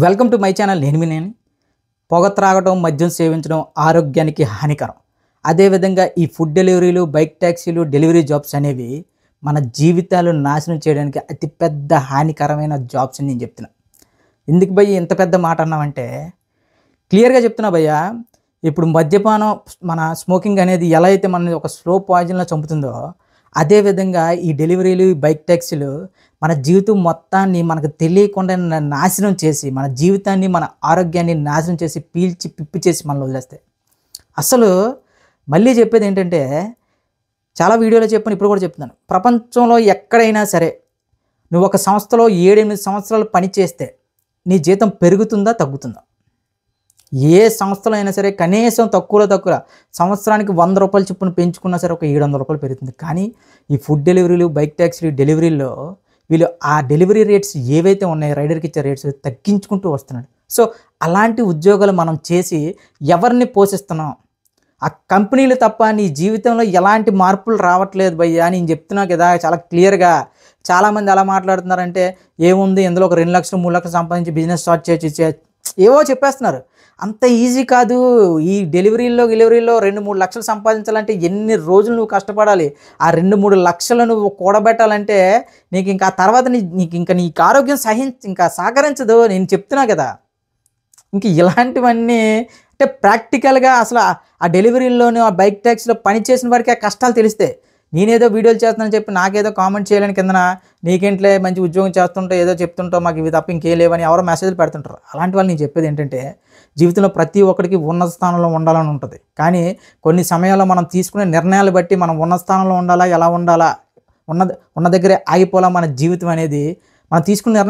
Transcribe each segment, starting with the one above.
Welcome to my channel. నేను పొగ త్రాగడం, మద్యం సేవించడం ఆరోగ్యానికి హానికరం. అదేవిధంగా ఈ ఫుడ్ డెలివరీలు, బైక్ ట్యాక్సీలు, డెలివరీ జాబ్స్ అనేవి మన జీవితాలు నాశనం చేయడానికి అతిపెద్ద హానికరమైన జాబ్స్ అని నేను చెప్తున్నా. ఎందుకు భయ్య ఇంత పెద్ద మాట అన్నామంటే క్లియర్గా చెప్తున్నా భయ్య. ఇప్పుడు మద్యపానం, మన స్మోకింగ్ అనేది ఎలా అయితే మనని ఒక స్లో పాయిజన్లో చంపుతుందో, అదేవిధంగా ఈ డెలివరీలు, బైక్ ట్యాక్సీలు మన జీవితం మొత్తాన్ని మనకు తెలియకుండా నాశనం చేసి, మన జీవితాన్ని, మన ఆరోగ్యాన్ని నాశనం చేసి, పీల్చి పిప్పి చేసి మనల్ని వదిలేస్తాయి. అసలు మళ్ళీ చెప్పేది ఏంటంటే, చాలా వీడియోలో చెప్పాను, ఇప్పుడు కూడా చెప్తున్నాను. ప్రపంచంలో ఎక్కడైనా సరే నువ్వు ఒక సంస్థలో 7-8 సంవత్సరాలు పని చేస్తే నీ జీతం పెరుగుతుందా, తగ్గుతుందా? ఏ సంస్థలో అయినా సరే కనీసం తక్కువ సంవత్సరానికి 100 రూపాయలు చొప్పున పెంచుకున్నా సరే ఒక 700 రూపాయలు పెరుగుతుంది. కానీ ఈ ఫుడ్ డెలివరీలు, బైక్ ట్యాక్సీలు, డెలివరీల్లో వీళ్ళు ఆ డెలివరీ రేట్స్ ఏవైతే ఉన్నాయో, రైడర్కి ఇచ్చే రేట్స్ తగ్గించుకుంటూ వస్తున్నాడు. సో అలాంటి ఉద్యోగాలు మనం చేసి ఎవరిని పోషిస్తున్నాం? ఆ కంపెనీలు తప్ప నీ జీవితంలో ఎలాంటి మార్పులు రావట్లేదు భయ్యా. నేను చెప్తున్నా కదా చాలా క్లియర్గా. చాలామంది అలా మాట్లాడుతున్నారంటే, ఏముంది ఇందులో ఒక 2 లక్షలు 3 లక్షలు సంపాదించి బిజినెస్ స్టార్ట్ చేయొచ్చు, ఏవో చెప్పేస్తున్నారు. అంత ఈజీ కాదు. ఈ డెలివరీల్లో 2-3 లక్షలు సంపాదించాలంటే ఎన్ని రోజులు నువ్వు కష్టపడాలి? ఆ 2-3 లక్షలు నువ్వు కూడబెట్టాలంటే నీకు ఇంకా ఆ తర్వాత నీకు ఆరోగ్యం సహకరించదు. నేను చెప్తున్నా కదా. ఇంక ఇలాంటివన్నీ అంటే ప్రాక్టికల్గా అసలు ఆ డెలివరీల్లోనూ, ఆ బైక్ ట్యాక్సీలో పని చేసిన వారికి ఆ కష్టాలు తెలిస్తే, నేనేదో వీడియోలు చేస్తున్నానని చెప్పి నాకేదో కామెంట్ చేయాలని కిందన నీకేంట్లే మంచి ఉద్యోగం చేస్తుంటో ఏదో చెప్తుంటావు, మాకు ఇవి తప్ప ఇంకేం లేవని ఎవరో మెసేజ్లు పెడుతుంటారు. అలాంటి వాళ్ళు నేను చెప్పేది ఏంటంటే, జీవితంలో ప్రతి ఒక్కరికి ఉన్నత స్థానంలో ఉండాలని ఉంటుంది. కానీ కొన్ని సమయాల్లో మనం తీసుకునే నిర్ణయాలు బట్టి మనం ఉన్నత స్థానంలో ఉండాలా, ఎలా ఉండాలా, ఉన్న దగ్గరే ఆగిపోలా మన జీవితం అనేది మనం తీసుకున్న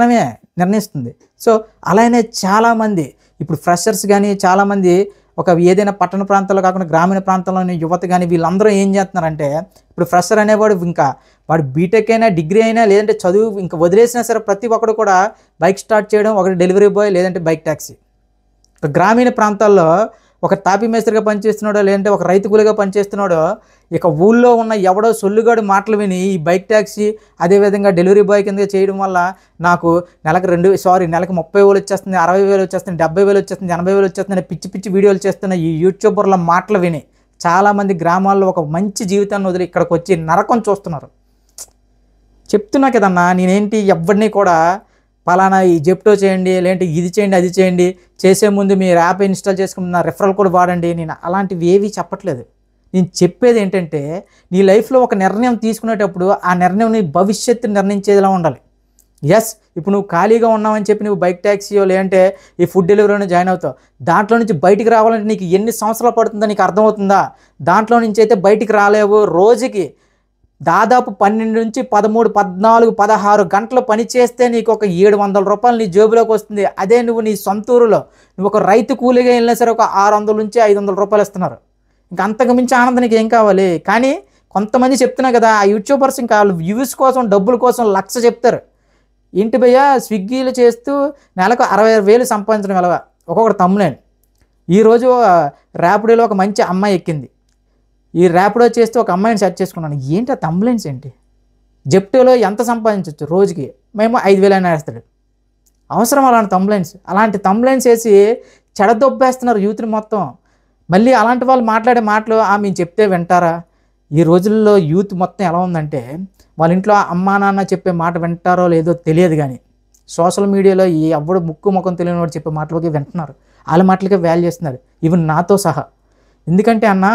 నిర్ణయిస్తుంది. సో అలానే చాలామంది ఇప్పుడు ఫ్రెషర్స్ కానీ చాలామంది ఒక ఏదైనా పట్టణ ప్రాంతాల్లో కాకుండా గ్రామీణ ప్రాంతంలోని యువత కానీ వీళ్ళందరూ ఏం చేస్తున్నారంటే, ఇప్పుడు ఫ్రెషర్ అనేవాడు ఇంకా వాడు బీటెక్ అయినా, డిగ్రీ అయినా, లేదంటే చదువు ఇంకా వదిలేసినా సరే ప్రతి ఒక్కడు కూడా బైక్ స్టార్ట్ చేయడం, ఒకటి డెలివరీ బాయ్ లేదంటే బైక్ ట్యాక్సీ. గ్రామీణ ప్రాంతాల్లో ఒక తాపీ మేస్త్రిగా పనిచేస్తున్నాడో, లేదంటే ఒక రైతు కూలిగా పనిచేస్తున్నాడో, ఇక ఊళ్ళో ఉన్న ఎవడో సొల్లుగాడు మాటలు విని ఈ బైక్ ట్యాక్సీ అదేవిధంగా డెలివరీ బాయ్ కింద చేయడం వల్ల నాకు నెలకు 30,000 వచ్చేస్తుంది, 60,000 వచ్చేస్తుంది, 70,000 వచ్చేస్తుంది, 80,000 వచ్చేస్తుంది అని పిచ్చి వీడియోలు చేస్తున్న ఈ యూట్యూబర్ల మాటలు విని చాలామంది గ్రామాల్లో ఒక మంచి జీవితాన్ని వదిలి ఇక్కడికి వచ్చి నరకం చూస్తున్నారు. చెప్తున్నా కదన్నా, నేనేంటి ఎవరిని కూడా పలానా ఈ జెప్టో చేయండి, లేదంటే ఇది చేయండి, అది చేయండి, చేసే ముందు మీరు యాప్ ఇన్స్టాల్ చేసుకున్న రెఫరల్ కోడ్ వాడండి, నేను అలాంటివి ఏవి చెప్పట్లేదు. నేను చెప్పేది ఏంటంటే, నీ లైఫ్లో ఒక నిర్ణయం తీసుకునేటప్పుడు ఆ నిర్ణయం నీ భవిష్యత్తు నిర్ణయించేలా ఉండాలి. ఎస్, ఇప్పుడు నువ్వు ఖాళీగా ఉన్నావని చెప్పి నువ్వు బైక్ ట్యాక్సీయో లేదంటే ఈ ఫుడ్ డెలివరీలో జాయిన్ అవుతావు. దాంట్లో నుంచి బయటికి రావాలంటే నీకు ఎన్ని సంవత్సరాలు పడుతుందో నీకు అర్థమవుతుందా? దాంట్లో నుంచి అయితే బయటికి రాలేవు. రోజుకి దాదాపు 12 నుంచి 13, 14, 16 గంటలు పని చేస్తే నీకు ఒక 700 రూపాయలు నీ జేబులోకి వస్తుంది. అదే నువ్వు నీ సొంత ఊరులో నువ్వు ఒక రైతు కూలీగా వెళ్ళినా సరే ఒక 600 నుంచి 500 రూపాయలు ఇస్తున్నారు. ఇంకా అంతకు మించి ఆనందం నీకు ఏం కావాలి? కానీ కొంతమంది చెప్తున్నా కదా, ఆ యూట్యూబర్స్ ఇంకా వ్యూస్ కోసం, డబ్బుల కోసం లక్ష చెప్తారు. ఏంటి భయ్య, స్విగ్గీలు చేస్తూ నెలకు 60,000 సంపాదించడం ఎలాగా? ఒక్కొక్కటి తమ్ములేను. ఈరోజు ర్యాపిడోలో ఒక మంచి అమ్మాయి ఎక్కింది. ఈ ర్యాపిడో చేస్తూ ఒక అమ్మాయిని సెర్చ్ చేసుకున్నాను. ఏంటి ఆ తంబులెన్స్ ఏంటి? జెప్టోలో ఎంత సంపాదించవచ్చు రోజుకి? మేము 5,000 అయినా వేస్తాడు. అవసరం అలాంటి అలాంటి తంబులెన్స్ వేసి చెడదొబ్బేస్తున్నారు యూత్ని మొత్తం. మళ్ళీ అలాంటి వాళ్ళు మాట్లాడే మాటలు మేము చెప్తే వింటారా? ఈ రోజుల్లో యూత్ మొత్తం ఎలా ఉందంటే, వాళ్ళ ఇంట్లో అమ్మా నాన్న చెప్పే మాట వింటారో లేదో తెలియదు, కానీ సోషల్ మీడియాలో ఎవడు ముక్కు ముఖం తెలియని వాడు చెప్పే మాటలకి వింటున్నారు. వాళ్ళ మాటలకే వాల్యూ చేస్తున్నారు, ఈవెన్ నాతో సహా. ఎందుకంటే అన్న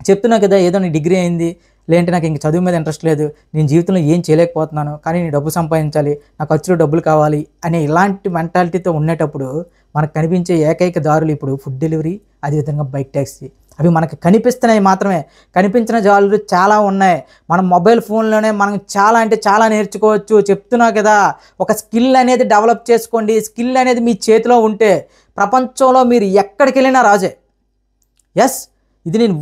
చెప్తున్నా కదా, ఏదో నీ డిగ్రీ అయింది, లేదంటే నాకు ఇంక చదువు మీద ఇంట్రెస్ట్ లేదు, నేను జీవితంలో ఏం చేయలేకపోతున్నాను, కానీ నేను డబ్బు సంపాదించాలి, నాకు ఖర్చులో డబ్బులు కావాలి అనే ఇలాంటి మెంటాలిటీతో ఉండేటప్పుడు మనకు కనిపించే ఏకైక దారులు ఇప్పుడు ఫుడ్ డెలివరీ, అదేవిధంగా బైక్ ట్యాక్సీ. అవి మనకు కనిపిస్తున్నాయి మాత్రమే. కనిపించిన జాలు చాలా ఉన్నాయి. మన మొబైల్ ఫోన్లోనే మనం చాలా నేర్చుకోవచ్చు. చెప్తున్నా కదా, ఒక స్కిల్ అనేది డెవలప్ చేసుకోండి. స్కిల్ అనేది మీ చేతిలో ఉంటే ప్రపంచంలో మీరు ఎక్కడికి వెళ్ళినా రాజే. ఎస్, ఇది నేను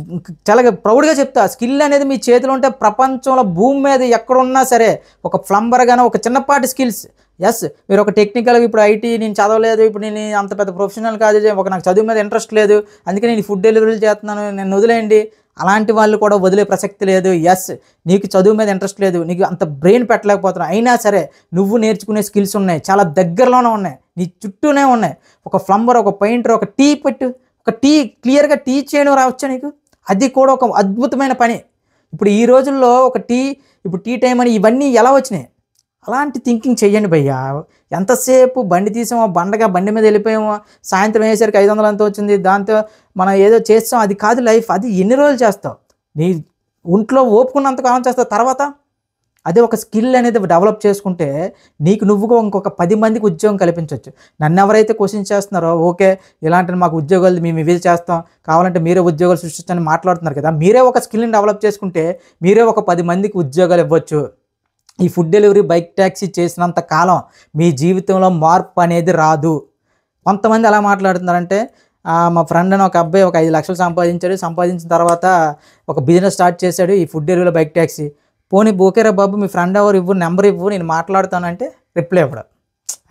చాలా ప్రౌడ్గా చెప్తా. స్కిల్ అనేది మీ చేతిలో ఉంటే ప్రపంచంలో భూమి మీద ఎక్కడున్నా సరే, ఒక ప్లంబర్గానే ఒక చిన్నపాటి స్కిల్స్. ఎస్, మీరు ఒక టెక్నికల్గా ఇప్పుడు ఐటీ నేను చదవలేదు, ఇప్పుడు నేను అంత పెద్ద ప్రొఫెషనల్ కాదు, నాకు చదువు మీద ఇంట్రెస్ట్ లేదు, అందుకే నేను ఫుడ్ డెలివరీలు చేస్తున్నాను, నేను వదిలేయండి, అలాంటి వాళ్ళు కూడా వదిలే ప్రసక్తి లేదు. ఎస్, నీకు చదువు మీద ఇంట్రెస్ట్ లేదు, నీకు అంత బ్రెయిన్ పెట్టలేకపోతున్నావు, అయినా సరే నువ్వు నేర్చుకునే స్కిల్స్ ఉన్నాయి, చాలా దగ్గరలోనే ఉన్నాయి. నీ చుట్టూనే ఉన్నాయి. ఒక ప్లంబర్, ఒక పెయింటర్, ఒక టీ పెట్టు, ఒక టీ క్లియర్గా టీ చేయడం రావచ్చా నీకు? అది కూడా ఒక అద్భుతమైన పని. ఇప్పుడు ఈ రోజుల్లో ఇప్పుడు టీ టైం అని ఇవన్నీ ఎలా వచ్చినాయి? అలాంటి థింకింగ్ చెయ్యండి భయ్యా. ఎంతసేపు బండి తీసామో, బండి మీద వెళ్ళిపోయామో, సాయంత్రం అయ్యేసరికి 500 ఎంతో వచ్చింది, దాంతో మనం ఏదో చేస్తాం. అది కాదు లైఫ్. అది ఎన్ని రోజులు చేస్తావు? నీ ఒంట్లో ఓపుకున్నంత కాలం చేస్తావు. తర్వాత అదే ఒక స్కిల్ అనేది డెవలప్ చేసుకుంటే నీకు నువ్వుగా ఇంకొక 10 మందికి ఉద్యోగం కల్పించవచ్చు. నన్ను ఎవరైతే క్వశ్చన్ చేస్తున్నారో, ఓకే ఇలాంటి మాకు ఉద్యోగాలు మేము ఇవి చేస్తాం, కావాలంటే మీరే ఉద్యోగాలు సృష్టించని మాట్లాడుతున్నారు కదా, మీరే ఒక స్కిల్ని డెవలప్ చేసుకుంటే మీరే ఒక 10 మందికి ఉద్యోగాలు ఇవ్వచ్చు. ఈ ఫుడ్ డెలివరీ, బైక్ ట్యాక్సీ చేసినంత కాలం మీ జీవితంలో మార్పు అనేది రాదు. కొంతమంది ఎలా మాట్లాడుతున్నారంటే, మా ఫ్రెండ్ అని ఒక అబ్బాయి ఒక 5 లక్షలు సంపాదించాడు, సంపాదించిన తర్వాత ఒక బిజినెస్ స్టార్ట్ చేశాడు, ఈ ఫుడ్ డెలివరీ, బైక్ ట్యాక్సీ. పోనీ ఓకేరా బాబు, మీ ఫ్రెండ్ ఎవరు ఇవ్వు, నెంబర్ ఇవ్వు, నేను మాట్లాడుతానంటే రిప్లై ఇవ్వడం.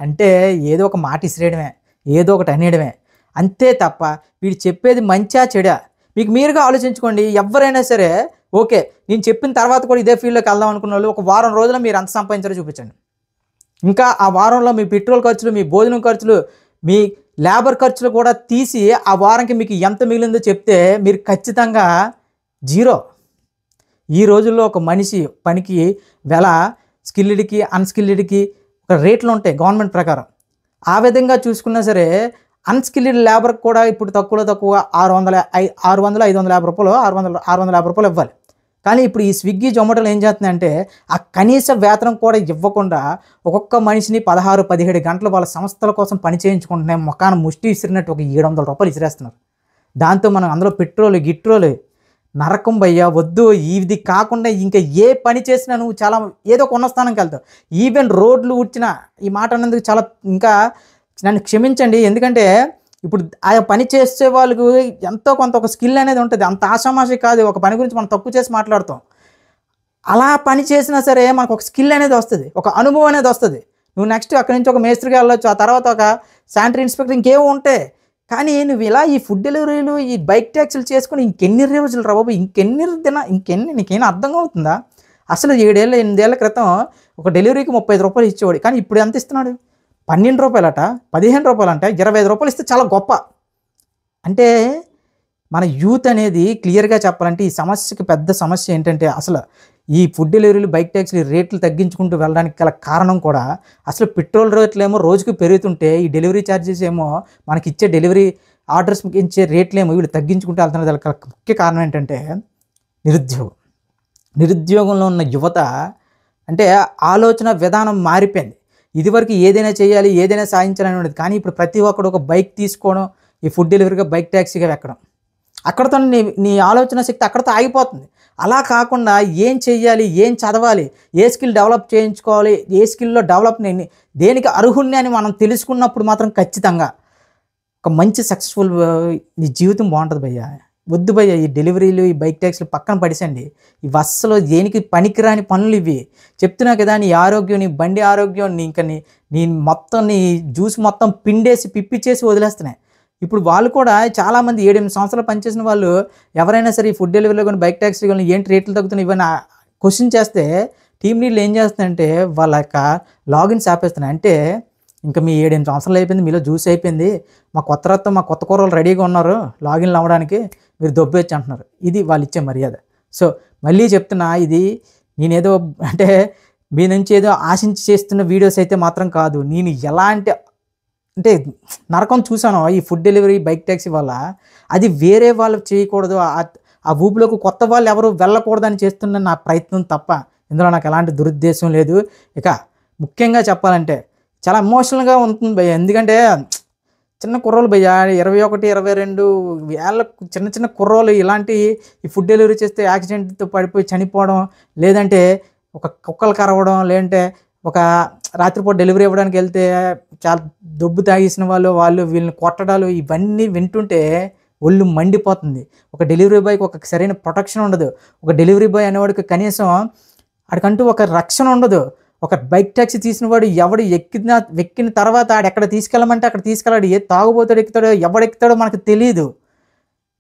అంటే ఏదో ఒక మాట ఇసిరేయడమే, ఏదో ఒకటి అనేయడమే, అంతే తప్ప వీడు చెప్పేది మంచా చెడా మీకు మీరుగా ఆలోచించుకోండి. ఎవరైనా సరే ఓకే నేను చెప్పిన తర్వాత కూడా ఇదే ఫీల్డ్లోకి వెళ్దాం అనుకున్న వాళ్ళు ఒక వారం రోజుల్లో మీరు ఎంత సంపాదించారో చూపించండి. ఇంకా ఆ వారంలో మీ పెట్రోల్ ఖర్చులు, మీ భోజనం ఖర్చులు, మీ లేబర్ ఖర్చులు కూడా తీసి ఆ వారంకి మీకు ఎంత మిగిలిందో చెప్తే మీరు ఖచ్చితంగా జీరో. ఈ రోజుల్లో ఒక మనిషి పనికి వెల స్కిల్డ్కి, అన్స్కిల్డ్కి ఒక రేట్లు ఉంటాయి గవర్నమెంట్ ప్రకారం. ఆ విధంగా చూసుకున్నా సరే అన్స్కిల్డ్ లేబర్కి కూడా ఇప్పుడు తక్కువ 600-550 రూపాయలు, 650 రూపాయలు ఇవ్వాలి. కానీ ఇప్పుడు ఈ స్విగ్గీ, జొమాటోలు ఏం చేస్తున్నాయంటే ఆ కనీస వేతనం కూడా ఇవ్వకుండా ఒక్కొక్క మనిషిని 16-17 గంటలు వాళ్ళ సంస్థల కోసం పని చేయించుకుంటున్నాయి. మొఖాన ముష్టి విసిరినట్టు ఒక 700 రూపాయలు ఇసిరేస్తున్నారు. దాంతో మనం అందులో పెట్రోలు గిట్రోలు నరకం భయ్యా. వద్దు. ఇది కాకుండా ఇంకా ఏ పని చేసినా నువ్వు చాలా ఏదో కొన్న స్థానంకి వెళ్తావు. ఈవెన్ రోడ్లు ఉడ్చినా, ఈ మాట అన్నందుకు చాలా ఇంకా నన్ను క్షమించండి. ఎందుకంటే ఇప్పుడు ఆ పని చేసే వాళ్ళకు ఎంతో కొంత ఒక స్కిల్ అనేది ఉంటుంది. అంత ఆషామాషి కాదు. ఒక పని గురించి మనం తక్కువ చేసి మాట్లాడతాం. అలా పని చేసినా సరే మనకు ఒక స్కిల్ అనేది వస్తుంది, ఒక అనుభవం అనేది వస్తుంది. నువ్వు నెక్స్ట్ అక్కడి నుంచి ఒక మేస్త్రికి వెళ్ళొచ్చు, ఆ తర్వాత ఒక శానిటరీ ఇన్స్పెక్టర్, ఇంకేమో ఉంటాయి. కానీ నువ్వు ఇలా ఈ ఫుడ్ డెలివరీలు, ఈ బైక్ ట్యాక్సీలు చేసుకుని ఇంకెన్ని రోజులు రా బాబు, ఇంకెన్ని నీకేం అర్థం అవుతుందా? అసలు 7-8 ఏళ్ల క్రితం ఒక డెలివరీకి 35 రూపాయలు ఇచ్చేవాడు. కానీ ఇప్పుడు ఎంత ఇస్తున్నాడు? 12 రూపాయలట, 15 రూపాయలంట, 25 రూపాయలు ఇస్తే చాలా గొప్ప. అంటే మన యూత్ అనేది క్లియర్గా చెప్పాలంటే ఈ సమస్యకి పెద్ద సమస్య ఏంటంటే అసలు ఈ ఫుడ్ డెలివరీలు, బైక్ ట్యాక్సీలు రేట్లు తగ్గించుకుంటూ వెళ్ళడానికి గల కారణం కూడా అసలు పెట్రోల్ రేట్లు ఏమో రోజుకి పెరుగుతుంటే ఈ డెలివరీ ఛార్జెస్ ఏమో మనకి ఇచ్చే డెలివరీ ఆర్డర్స్ ఇచ్చే రేట్లు ఏమో వీళ్ళు తగ్గించుకుంటూ వెళ్తున్నారు. దానికి ముఖ్య కారణం ఏంటంటే నిరుద్యోగంలో ఉన్న యువత అంటే ఆలోచన విధానం మారిపోయింది. ఇదివరకు ఏదైనా చేయాలి, ఏదైనా సాధించాలని ఉండేది. కానీ ఇప్పుడు ప్రతి ఒక్కడు ఒక బైక్ తీసుకోవడం, ఈ ఫుడ్ డెలివరీగా బైక్ ట్యాక్సీగా ఎక్కడం, అక్కడతో నీ ఆలోచన శక్తి అక్కడతో ఆగిపోతుంది. అలా కాకుండా ఏం చెయ్యాలి, ఏం చదవాలి, ఏ స్కిల్ డెవలప్ చేయించుకోవాలి, ఏ స్కిల్లో డెవలప్ దేనికి అర్హుణ్ణి అని మనం తెలుసుకున్నప్పుడు మాత్రం ఖచ్చితంగా ఒక మంచి సక్సెస్ఫుల్ నీ జీవితం బాగుంటుంది భయ్యా. వద్దు భయ్యా ఈ డెలివరీలు, ఈ బైక్ ట్యాక్సీలు పక్కన పడిసండి. ఇవి అస్సలు దేనికి పనికిరాని పనులు ఇవి. చెప్తున్నా కదా, నీ ఆరోగ్యం, నీ బండి ఆరోగ్యం, నీ మొత్తం నీ జ్యూస్ మొత్తం పిండేసి పిప్పిచ్చేసి వదిలేస్తున్నాయి. ఇప్పుడు వాళ్ళు కూడా చాలామంది 7-8 సంవత్సరాలు పనిచేసిన వాళ్ళు ఎవరైనా సరే ఈ ఫుడ్ డెలివరీలో కానీ బైక్ ట్యాక్సీ కానీ ఏంటి రేట్లు తగ్గుతున్నాయి ఇవన్నీ క్వశ్చన్ చేస్తే టీమ్ లీడ్లు ఏం చేస్తున్నాయంటే వాళ్ళ యొక్క లాగిన్స్ ఆపేస్తున్నాయి. అంటే ఇంకా మీ 7-8 సంవత్సరాలు అయిపోయింది, మీలో జ్యూస్ అయిపోయింది, మా కొత్త కూరలు రెడీగా ఉన్నారు లాగిన్లు అవ్వడానికి, మీరు దొబ్బేచ్చి అంటున్నారు. ఇది వాళ్ళు ఇచ్చే మర్యాద. సో మళ్ళీ చెప్తున్నా, ఇది నేనేదో అంటే మీ నుంచి ఏదో ఆశించి చేస్తున్న వీడియోస్ అయితే మాత్రం కాదు. నేను ఎలాంటి అంటే నరకం చూసాను ఈ ఫుడ్ డెలివరీ, బైక్ ట్యాక్సీ వల్ల. అది వేరే వాళ్ళు చేయకూడదు, ఆ ఊపులోకి కొత్త వాళ్ళు ఎవరు వెళ్ళకూడదని చేస్తున్న నా ప్రయత్నం తప్ప ఇందులో నాకు ఎలాంటి దురుద్దేశం లేదు. ఇక ముఖ్యంగా చెప్పాలంటే చాలా ఎమోషనల్గా ఉంటుంది భయ్య. ఎందుకంటే చిన్న కుర్రోలు భయ్య, 21-22 ఏళ్ళ చిన్న కుర్రోలు ఇలాంటి ఈ ఫుడ్ డెలివరీ చేస్తే యాక్సిడెంట్తో పడిపోయి చనిపోవడం, లేదంటే ఒక కుక్కలు కరవడం, లేదంటే ఒక రాత్రిపూట డెలివరీ ఇవ్వడానికి వెళ్తే చాలా దొబ్బు తాగేసిన వాళ్ళు వీళ్ళని కొట్టడాలు, ఇవన్నీ వింటుంటే ఒళ్ళు మండిపోతుంది. ఒక డెలివరీ బాయ్కి ఒక సరైన ప్రొటెక్షన్ ఉండదు. ఒక డెలివరీ బాయ్ అనేవాడికి కనీసం ఆడికంటూ ఒక రక్షణ ఉండదు. ఒక బైక్ ట్యాక్సీ తీసిన వాడు ఎవడు ఎక్కిన తర్వాత ఆడు ఎక్కడ తీసుకెళ్ళమంటే అక్కడ తీసుకెళ్ళాడు. ఏ తాగుబోతాడు ఎక్కుతాడో, ఎవడెక్కుతాడో మనకు తెలియదు.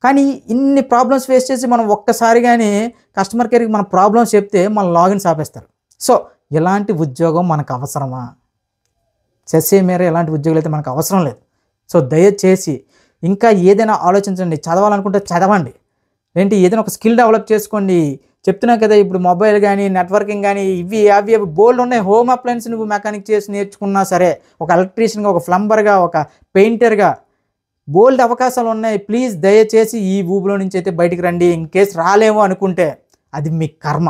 కానీ ఇన్ని ప్రాబ్లమ్స్ ఫేస్ చేసి మనం ఒక్కసారిగానే కస్టమర్ కేర్కి మన ప్రాబ్లమ్స్ చెప్తే మన లాగిన్స్ ఆపేస్తారు. సో ఇలాంటి ఉద్యోగం మనకు అవసరమా? చెస్సే మేర ఎలాంటి ఉద్యోగాలు అయితే మనకు అవసరం లేదు. సో దయచేసి ఇంకా ఏదైనా ఆలోచించండి. చదవాలనుకుంటే చదవండి, ఏంటి ఏదైనా ఒక స్కిల్ డెవలప్ చేసుకోండి. చెప్తున్నా కదా, ఇప్పుడు మొబైల్ కానీ నెట్వర్కింగ్ కానీ ఇవి అవి అవి బోల్డ్ ఉన్నాయి. హోమ్ అప్లయన్స్ నువ్వు మెకానిక్ చేసి నేర్చుకున్నా సరే, ఒక ఎలక్ట్రీషియన్గా, ఒక ప్లంబర్గా, ఒక పెయింటర్గా బోల్డ్ అవకాశాలు ఉన్నాయి. ప్లీజ్ దయచేసి ఈ ఊబిలో నుంచి అయితే బయటికి రండి. ఇన్ కేస్ రాలేమో అనుకుంటే అది మీ కర్మ.